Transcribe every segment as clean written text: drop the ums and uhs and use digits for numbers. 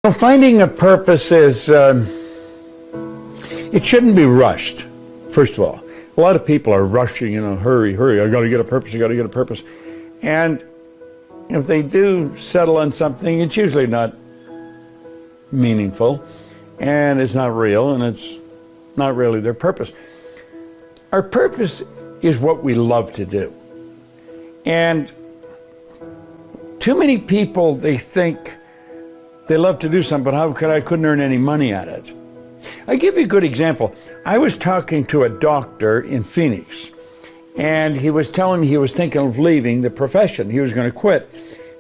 Well, finding a purpose is, it shouldn't be rushed, first of all. A lot of people are rushing, hurry, I got to get a purpose, I got to get a purpose. And if they do settle on something, it's usually not meaningful, and it's not real, and it's not really their purpose. Our purpose is what we love to do. And too many people, they think they love to do something, but I couldn't earn any money at it. I'll give you a good example. I was talking to a doctor in Phoenix, and he was telling me he was thinking of leaving the profession. He was going to quit.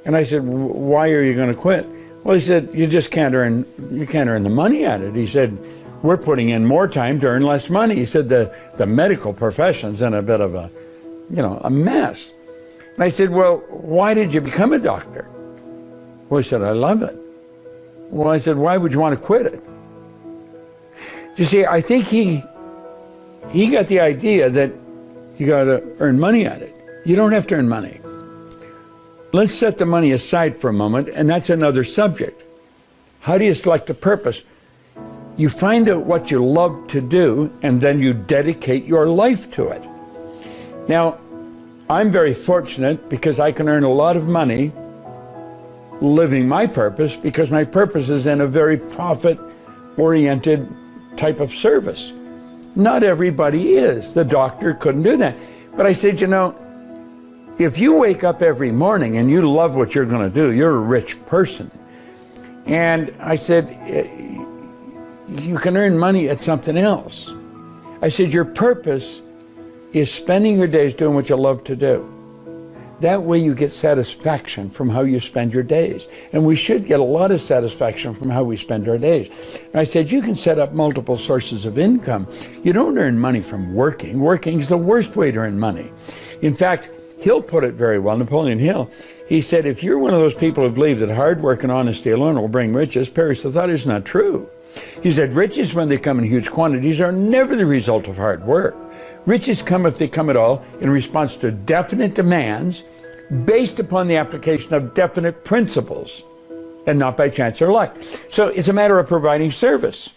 And I said, why are you going to quit? Well, he said, you can't earn the money at it. He said, we're putting in more time to earn less money. He said, the medical profession's in a bit of a mess. And I said, well, why did you become a doctor? Well, he said, I love it. Well, I said, why would you want to quit it? You see, I think he got the idea that you got to earn money at it. You don't have to earn money. Let's set the money aside for a moment, and that's another subject. How do you select a purpose? You find out what you love to do, and then you dedicate your life to it. Now, I'm very fortunate because I can earn a lot of money living my purpose, because my purpose is in a very profit-oriented type of service. Not everybody is. The doctor couldn't do that. But I said, if you wake up every morning and you love what you're going to do, you're a rich person. And I said, you can earn money at something else. I said, your purpose is spending your days doing what you love to do. That way you get satisfaction from how you spend your days. And we should get a lot of satisfaction from how we spend our days. And I said, you can set up multiple sources of income. You don't earn money from working. Working is the worst way to earn money. In fact, Hill put it very well, Napoleon Hill. He said, if you're one of those people who believe that hard work and honesty alone will bring riches, perish the thought is not true. He said, riches, when they come in huge quantities, are never the result of hard work. Riches come, if they come at all, in response to definite demands based upon the application of definite principles and not by chance or luck. So it's a matter of providing service.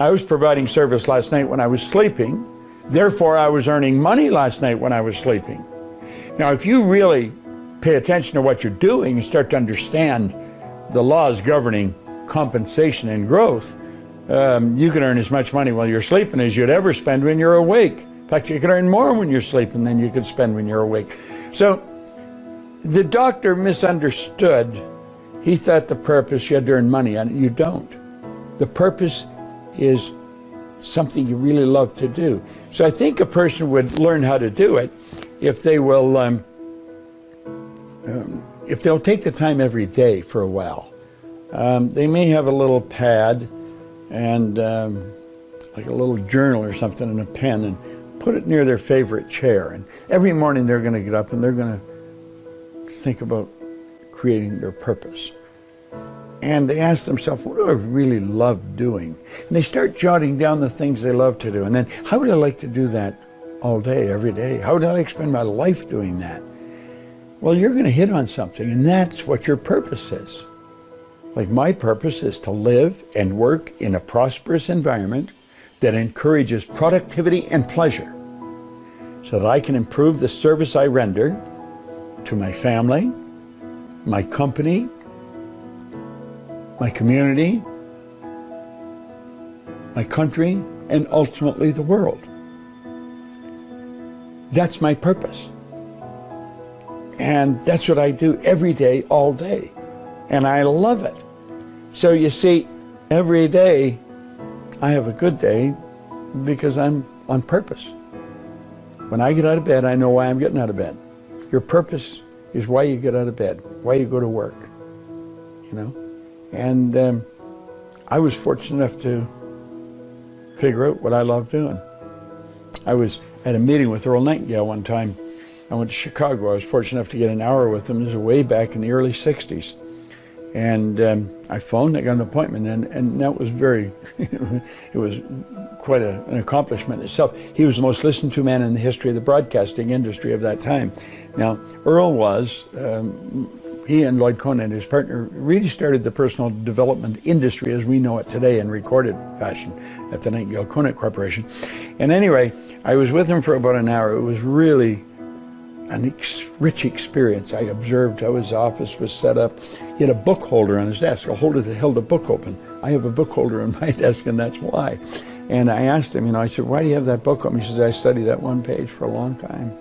I was providing service last night when I was sleeping. Therefore, I was earning money last night when I was sleeping. Now, if you really pay attention to what you're doing and start to understand the laws governing compensation and growth, you can earn as much money while you're sleeping as you'd ever spend when you're awake. In fact, you can earn more when you're sleeping than you could spend when you're awake. So the doctor misunderstood. He thought the purpose, you had to earn money, and you don't. The purpose is something you really love to do. So I think a person would learn how to do it if they will, if they'll take the time every day for a while. They may have a little pad and like a little journal or something and a pen, and put it near their favorite chair. And every morning they're going to get up and they're going to think about creating their purpose. And they ask themselves, what do I really love doing? And they start jotting down the things they love to do. And then, how would I like to do that all day, every day? How would I like to spend my life doing that? Well, you're going to hit on something, and that's what your purpose is. Like, my purpose is to live and work in a prosperous environment that encourages productivity and pleasure, so that I can improve the service I render to my family, my company, my community, my country, and ultimately the world. That's my purpose. And that's what I do every day, all day. And I love it. So you see, every day I have a good day because I'm on purpose. When I get out of bed, I know why I'm getting out of bed. Your purpose is why you get out of bed, why you go to work, And I was fortunate enough to figure out what I love doing. I was at a meeting with Earl Nightingale one time. I went to Chicago. I was fortunate enough to get an hour with him. This was way back in the early 60s. And I phoned, I got an appointment, and that was it was quite an accomplishment itself. He was the most listened to man in the history of the broadcasting industry of that time. Now, Earl was he and Lloyd Conan, his partner, really started the personal development industry as we know it today in recorded fashion at the Nightingale Conant Corporation. And anyway, I was with him for about an hour. It was really a rich experience. I observed how his office was set up. He had a book holder on his desk, a holder that held a book open. I have a book holder on my desk, and that's why. And I asked him, I said, why do you have that book open? He says, I studied that one page for a long time.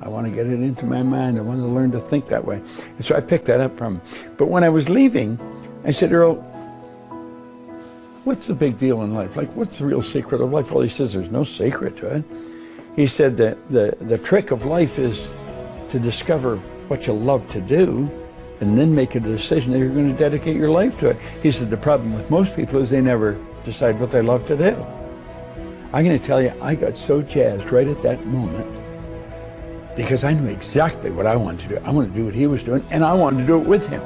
I want to get it into my mind. I want to learn to think that way. And so I picked that up from him. But when I was leaving, I said, Earl, what's the big deal in life? Like, what's the real secret of life? Well, he says, there's no secret to it. He said that the trick of life is to discover what you love to do and then make a decision that you're going to dedicate your life to it. He said the problem with most people is they never decide what they love to do. I'm going to tell you, I got so jazzed right at that moment because I knew exactly what I wanted to do. I wanted to do what he was doing, and I wanted to do it with him.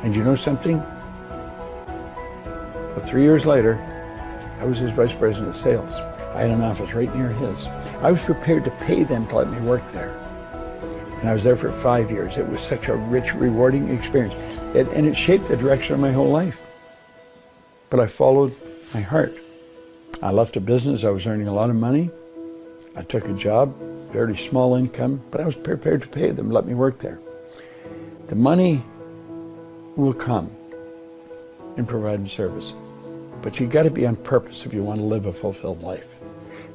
And you know something? Well, 3 years later, I was his vice president of sales. I had an office right near his. I was prepared to pay them to let me work there. And I was there for 5 years. It was such a rich, rewarding experience. And it shaped the direction of my whole life. But I followed my heart. I left a business. I was earning a lot of money. I took a job, very small income, but I was prepared to pay them, let me work there. The money will come in providing service, but you got to be on purpose if you want to live a fulfilled life.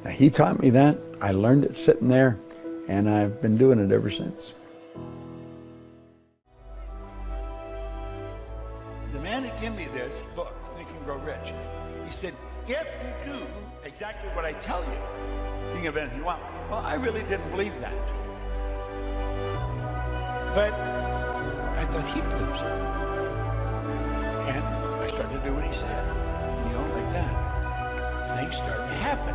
Now, he taught me that. I learned it sitting there, and I've been doing it ever since. The man that gave me this book, Think and Grow Rich, he said, if you do exactly what I tell you, you can have anything you want. Well, I really didn't believe that. But I thought he believes it. And I started to do what he said. And like that, things started to happen.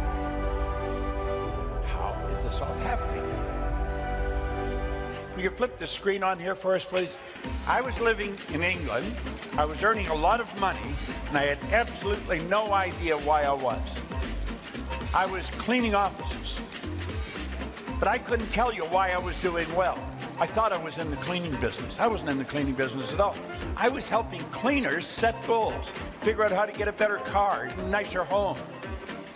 How is this all happening? Will you flip the screen on here for us, please? I was living in England. I was earning a lot of money, and I had absolutely no idea why I was. I was cleaning offices, but I couldn't tell you why I was doing well. I thought I was in the cleaning business. I wasn't in the cleaning business at all. I was helping cleaners set goals, figure out how to get a better car, a nicer home.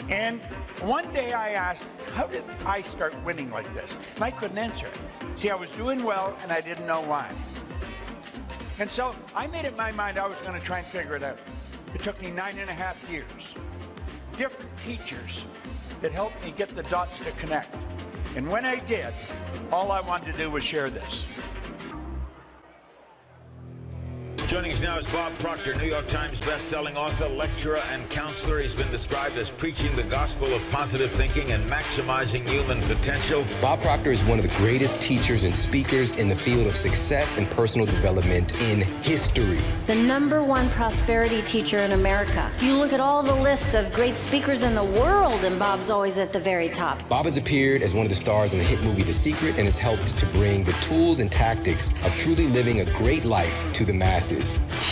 And one day I asked, how did I start winning like this? And I couldn't answer it. See, I was doing well, and I didn't know why. And so I made up my mind I was going to try and figure it out. It took me 9.5 years. Different teachers that helped me get the dots to connect. And when I did, all I wanted to do was share this. Joining us now is Bob Proctor, New York Times best-selling author, lecturer, and counselor. He's been described as preaching the gospel of positive thinking and maximizing human potential. Bob Proctor is one of the greatest teachers and speakers in the field of success and personal development in history. The #1 prosperity teacher in America. You look at all the lists of great speakers in the world, and Bob's always at the very top. Bob has appeared as one of the stars in the hit movie The Secret and has helped to bring the tools and tactics of truly living a great life to the masses.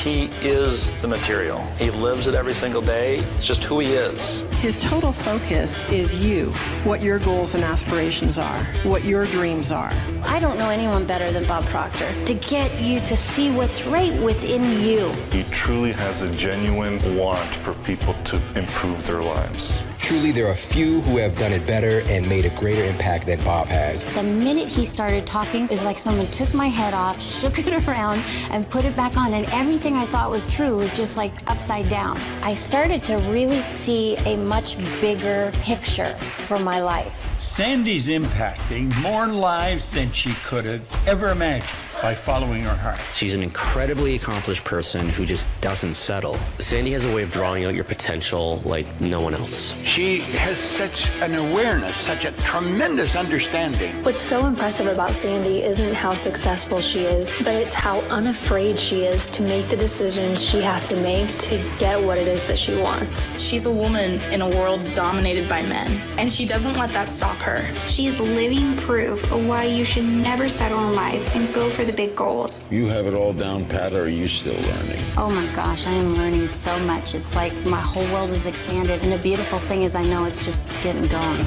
He is the material. He lives it every single day. It's just who he is. His total focus is you, what your goals and aspirations are, what your dreams are. I don't know anyone better than Bob Proctor to get you to see what's right within you. He truly has a genuine want for people to improve their lives. Truly, there are few who have done it better and made a greater impact than Bob has. The minute he started talking, it was like someone took my head off, shook it around, and put it back on, and everything I thought was true was just like upside down. I started to really see a much bigger picture for my life. Sandy's impacting more lives than she could have ever imagined by following her heart. She's an incredibly accomplished person who just doesn't settle. Sandy has a way of drawing out your potential like no one else. She has such an awareness, such a tremendous understanding. What's so impressive about Sandy isn't how successful she is, but it's how unafraid she is to make the decisions she has to make to get what it is that she wants. She's a woman in a world dominated by men, and she doesn't let that stop her. She's living proof of why you should never settle in life and go for the big goals. You have it all down pat, or are you still learning? Oh my gosh, I am learning so much. It's like my whole world is expanded, and the beautiful thing is I know it's just getting going.